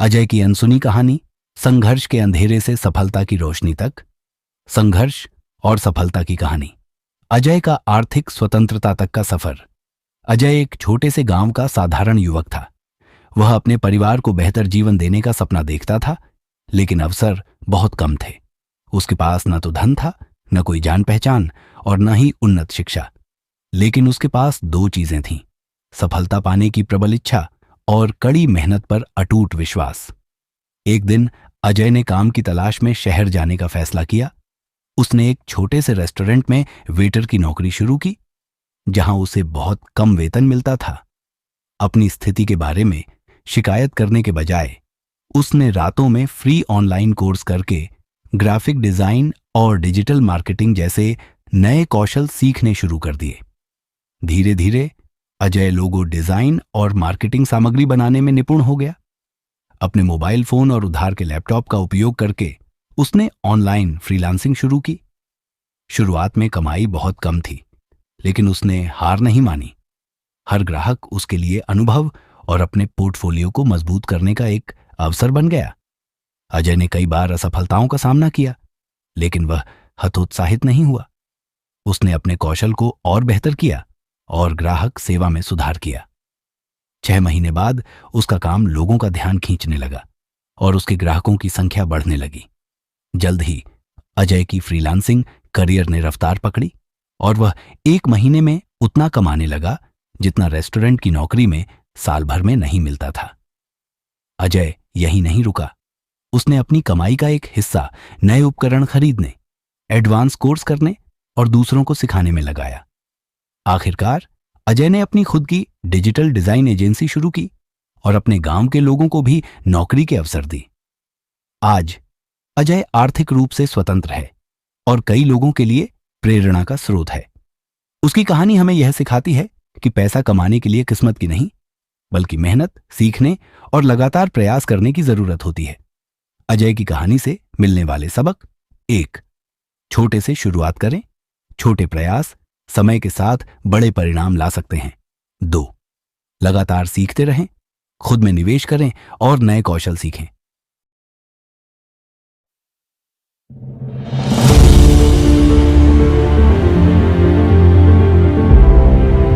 अजय की अनसुनी कहानी, संघर्ष के अंधेरे से सफलता की रोशनी तक। संघर्ष और सफलता की कहानी। अजय का आर्थिक स्वतंत्रता तक का सफर। अजय एक छोटे से गांव का साधारण युवक था। वह अपने परिवार को बेहतर जीवन देने का सपना देखता था, लेकिन अवसर बहुत कम थे। उसके पास न तो धन था, न कोई जान पहचान और न ही उन्नत शिक्षा। लेकिन उसके पास दो चीजें थीं: सफलता पाने की प्रबल इच्छा और कड़ी मेहनत पर अटूट विश्वास। एक दिन अजय ने काम की तलाश में शहर जाने का फैसला किया। उसने एक छोटे से रेस्टोरेंट में वेटर की नौकरी शुरू की, जहां उसे बहुत कम वेतन मिलता था। अपनी स्थिति के बारे में शिकायत करने के बजाय उसने रातों में फ्री ऑनलाइन कोर्स करके ग्राफिक डिजाइन और डिजिटल मार्केटिंग जैसे नए कौशल सीखने शुरू कर दिए। धीरे धीरे अजय लोगो डिजाइन और मार्केटिंग सामग्री बनाने में निपुण हो गया। अपने मोबाइल फोन और उधार के लैपटॉप का उपयोग करके उसने ऑनलाइन फ्रीलांसिंग शुरू की। शुरुआत में कमाई बहुत कम थी, लेकिन उसने हार नहीं मानी। हर ग्राहक उसके लिए अनुभव और अपने पोर्टफोलियो को मजबूत करने का एक अवसर बन गया। अजय ने कई बार असफलताओं का सामना किया, लेकिन वह हतोत्साहित नहीं हुआ। उसने अपने कौशल को और बेहतर किया और ग्राहक सेवा में सुधार किया। 6 महीने बाद उसका काम लोगों का ध्यान खींचने लगा और उसके ग्राहकों की संख्या बढ़ने लगी। जल्द ही अजय की फ्रीलांसिंग करियर ने रफ्तार पकड़ी और वह 1 महीने में उतना कमाने लगा जितना रेस्टोरेंट की नौकरी में साल भर में नहीं मिलता था। अजय यहीं नहीं रुका। उसने अपनी कमाई का एक हिस्सा नए उपकरण खरीदने, एडवांस कोर्स करने और दूसरों को सिखाने में लगाया। आखिरकार अजय ने अपनी खुद की डिजिटल डिजाइन एजेंसी शुरू की और अपने गांव के लोगों को भी नौकरी के अवसर दी। आज अजय आर्थिक रूप से स्वतंत्र है और कई लोगों के लिए प्रेरणा का स्रोत है। उसकी कहानी हमें यह सिखाती है कि पैसा कमाने के लिए किस्मत की नहीं, बल्कि मेहनत, सीखने और लगातार प्रयास करने की जरूरत होती है। अजय की कहानी से मिलने वाले सबक: 1. छोटे से शुरुआत करें। छोटे प्रयास समय के साथ बड़े परिणाम ला सकते हैं। 2. लगातार सीखते रहें, खुद में निवेश करें और नए कौशल सीखें।